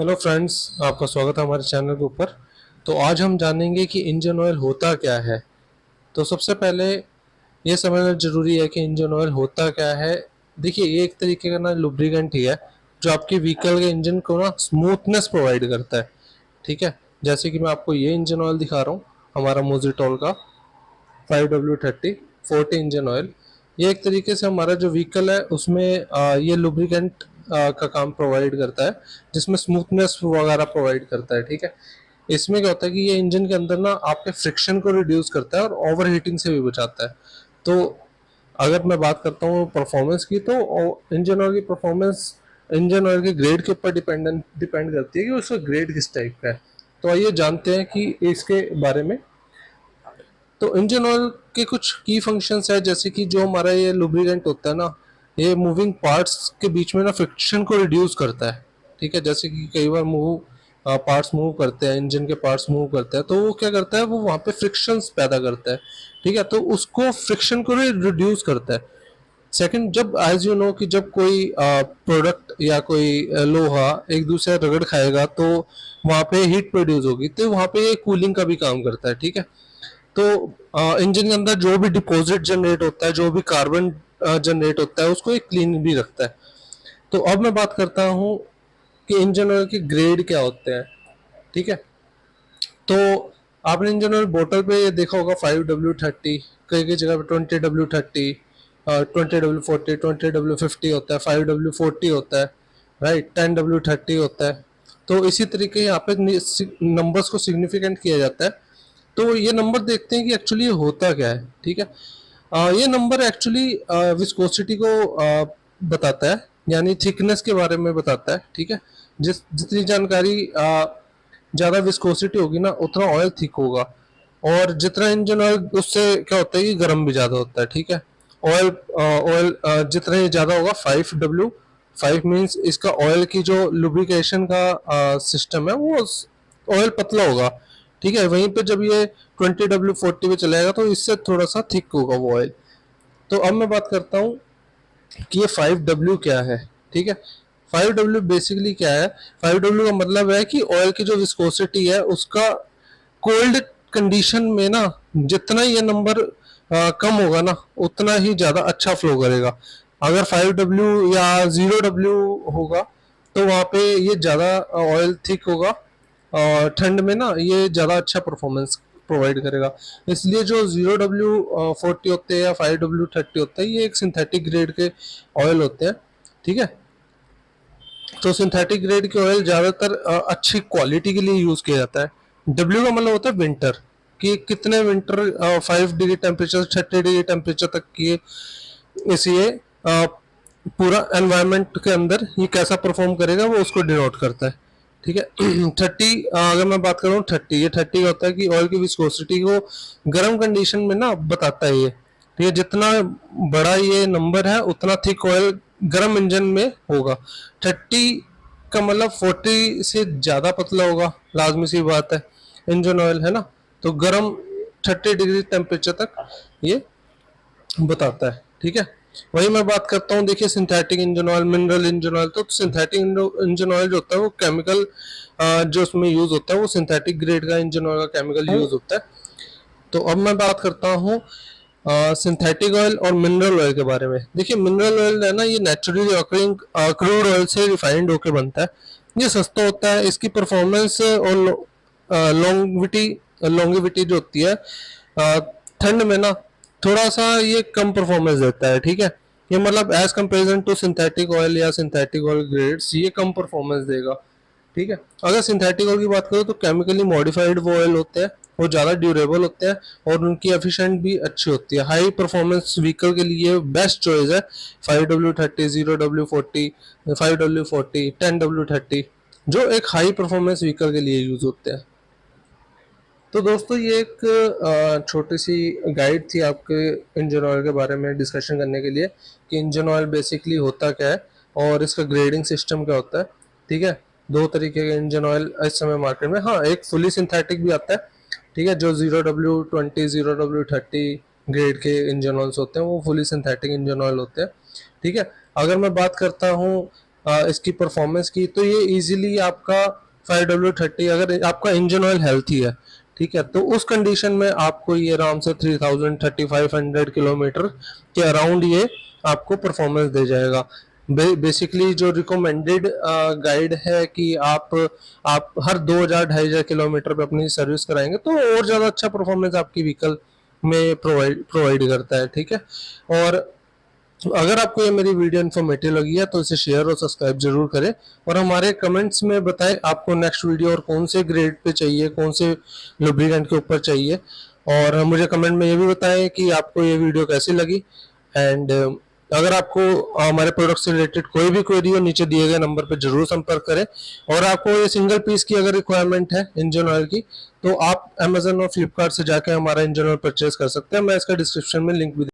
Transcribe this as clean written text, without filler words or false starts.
Hello friends, आपका स्वागत है हमारे चैनल के ऊपर। तो आज हम जानेंगे कि इंजन ऑयल होता क्या है। तो सबसे पहले ये समझना ज़रूरी है कि इंजन ऑयल होता क्या है। देखिए, ये एक तरीके का ना लुब्रिकेंट ही है जो आपके व्हीकल के इंजन को ना स्मूथनेस प्रोवाइड करता है। ठीक है, जैसे कि मैं आपको ये इंजन ऑयल दिखा रहा हूँ, हमारा मोजिटोल का 5W30 40 इंजन ऑयल। ये एक तरीके से हमारा जो व्हीकल है उसमें ये लुब्रिकेंट का काम प्रोवाइड करता है, जिसमें स्मूथनेस वगैरह प्रोवाइड करता है। ठीक है, इसमें क्या होता है कि ये इंजन के अंदर ना आपके फ्रिक्शन को रिड्यूस करता है और ओवर हीटिंग से भी बचाता है। तो अगर मैं बात करता हूँ परफॉर्मेंस की, तो इंजन ऑयल की परफॉर्मेंस इंजन ऑयल के ग्रेड के ऊपर डिपेंड करती है कि उसका ग्रेड किस टाइप का है। तो आइए जानते हैं कि इसके बारे में। तो इंजन ऑयल के कुछ की फंक्शंस है, जैसे कि जो हमारा ये लुब्रिकेंट होता है ना, ये मूविंग पार्ट्स के बीच में ना फ्रिक्शन को रिड्यूस करता है। ठीक है, जैसे कि कई बार पार्ट्स मूव करते हैं, इंजन के पार्ट्स मूव करते हैं, तो वो क्या करता है, वो वहाँ पे फ्रिक्शंस पैदा करता है। ठीक है, तो उसको फ्रिक्शन को रिड्यूस करता है। सेकंड, जब एज यू नो कि जब कोई प्रोडक्ट या कोई लोहा एक दूसरे से रगड़ खाएगा तो वहाँ पे हीट प्रोड्यूस होगी, तो वहाँ पे ये कूलिंग का भी काम करता है। ठीक है, तो इंजन के अंदर जो भी डिपॉजिट जनरेट होता है, जो भी कार्बन जनरेट होता है, उसको एक क्लीन भी रखता है। तो अब मैं बात करता हूँ कि इंजन ऑयल के ग्रेड क्या होते हैं। ठीक है, तो आपने इंजन ऑयल बोतल पे ये देखा होगा 5W30, कई कई जगह पे 20W30, 20W40, 20W50 होता है, 5W40 होता है, राइट, 10W30 होता है। तो इसी तरीके यहाँ पे नंबर्स को सिग्निफिकेंट किया जाता है। तो ये नंबर देखते हैं कि एक्चुअली ये होता क्या है। ठीक है, ये नंबर एक्चुअली विस्कोसिटी को बताता है, यानी थिकनेस के बारे में बताता है। ठीक है, जितनी जानकारी ज़्यादा विस्कोसिटी होगी ना, उतना ऑयल थिक होगा। और जितना इंजन ऑयल, उससे क्या होता है कि गर्म भी ज़्यादा होता है। ठीक है, ऑयल ऑयल जितना ये ज़्यादा होगा, 5W5 मीन्स इसका ऑयल की जो लुब्रिकेशन का सिस्टम है, वो ऑयल पतला होगा। ठीक है, वहीं पे जब ये 20W40 पे चलेगा तो इससे थोड़ा सा थिक होगा वो ऑयल। तो अब मैं बात करता हूँ कि ये 5W क्या है। ठीक है, 5W बेसिकली क्या है। 5W का मतलब है कि ऑयल की जो विस्कोसिटी है उसका कोल्ड कंडीशन में ना, जितना ये नंबर कम होगा ना, उतना ही ज़्यादा अच्छा फ्लो करेगा। अगर 5W या 0W होगा तो वहाँ पे ये ज़्यादा ऑयल थिक होगा, और ठंड में ना ये ज़्यादा अच्छा परफॉर्मेंस प्रोवाइड करेगा। इसलिए जो 0W40 होते हैं या 5W30 होता है, ये एक सिंथेटिक ग्रेड के ऑयल होते हैं। ठीक है, तो सिंथेटिक ग्रेड के ऑयल ज़्यादातर अच्छी क्वालिटी के लिए यूज़ किया जाता है। डब्ल्यू का मतलब होता है विंटर, कि कितने winter 5 degree temperature, 6 degree temperature तक की इसलिए पूरा एनवायरनमेंट के अंदर ये कैसा परफॉर्म करेगा वो उसको डिनोट करता है। ठीक है, 30, अगर मैं बात करूँ 30, ये 30 होता है कि ऑयल की विस्कोसिटी को गर्म कंडीशन में ना बताता है ये। ठीक है, जितना बड़ा ये नंबर है उतना थिक ऑयल गर्म इंजन में होगा। 30 का मतलब 40 से ज़्यादा पतला होगा, लाजमी सी बात है, इंजन ऑयल है ना। तो गर्म 30 डिग्री टेम्परेचर तक ये बताता है। ठीक है, वही मैं बात करता हूँ। देखिए, synthetic engine oil, mineral engine oil. तो सिंथेटिक इंजन ऑयल जो होता है वो केमिकल जो उसमें यूज होता है वो सिंथेटिक ग्रेड का इंजन ऑयल का केमिकल यूज होता है। तो अब मैं बात करता हूँ सिंथेटिक ऑयल और मिनरल ऑयल के बारे में। देखिए, मिनरल ऑयल है ना, ये नेचुरली ऑकरिंग क्रूड ऑयल से रिफाइंड होकर बनता है। ये सस्ता होता है, इसकी परफॉर्मेंस और लॉन्गिविटी लॉन्गिविटी जो होती है ठंड में ना थोड़ा सा ये कम परफॉर्मेंस देता है। ठीक है, ये मतलब as comparison to synthetic oil या सिंथेटिक ऑयल ग्रेड्स ये कम परफॉर्मेंस देगा। ठीक है, अगर सिंथेटिक ऑयल की बात करो तो केमिकली मॉडिफाइड वो ऑयल होते हैं, वो ज़्यादा ड्यूरेबल होते हैं और उनकी एफिशिएंट भी अच्छी होती है। हाई परफॉर्मेंस व्हीकल के लिए बेस्ट चॉइस है 5W30, 0W40, 5W40, 10W30, जो एक हाई परफॉर्मेंस व्हीकल के लिए यूज होते हैं। तो दोस्तों, ये एक छोटी सी गाइड थी आपके इंजन ऑयल के बारे में डिस्कशन करने के लिए कि इंजन ऑयल बेसिकली होता क्या है और इसका ग्रेडिंग सिस्टम क्या होता है। ठीक है, दो तरीके के इंजन ऑयल इस समय मार्केट में, हाँ, एक फुली सिंथेटिक भी आता है। ठीक है, जो 0W20, 0W30 ग्रेड के इंजन ऑयल्स होते हैं वो फुली सिंथेटिक इंजन ऑयल होते हैं। ठीक है, अगर मैं बात करता हूँ इसकी परफॉर्मेंस की, तो ये इजीली आपका 5W30, अगर आपका इंजन ऑयल हेल्थी है, ठीक है, तो उस कंडीशन में आपको ये आराम से 3500 किलोमीटर के अराउंड ये आपको परफॉर्मेंस दे जाएगा। बेसिकली जो रिकमेंडेड गाइड है कि आप हर 2000-2500 किलोमीटर पे अपनी सर्विस कराएंगे तो और ज़्यादा अच्छा परफॉर्मेंस आपकी व्हीकल में प्रोवाइड करता है, ठीक है। और अगर आपको ये मेरी वीडियो इन्फॉर्मेटिव लगी है तो इसे शेयर और सब्सक्राइब जरूर करें, और हमारे कमेंट्स में बताएं आपको नेक्स्ट वीडियो और कौन से ग्रेड पे चाहिए, कौन से लुब्रिकेंट के ऊपर चाहिए, और मुझे कमेंट में ये भी बताएं कि आपको ये वीडियो कैसी लगी। एंड अगर आपको हमारे प्रोडक्ट से रिलेटेड कोई भी क्वेरी हो, नीचे दिए गए नंबर पर जरूर संपर्क करें। और आपको ये सिंगल पीस की अगर रिक्वायरमेंट है इंजन ऑयल की, तो आप अमेजन और फ्लिपकार्ट से जाके हमारा इंजन ऑयल परचेज कर सकते हैं। मैं इसका डिस्क्रिप्शन में लिंक भी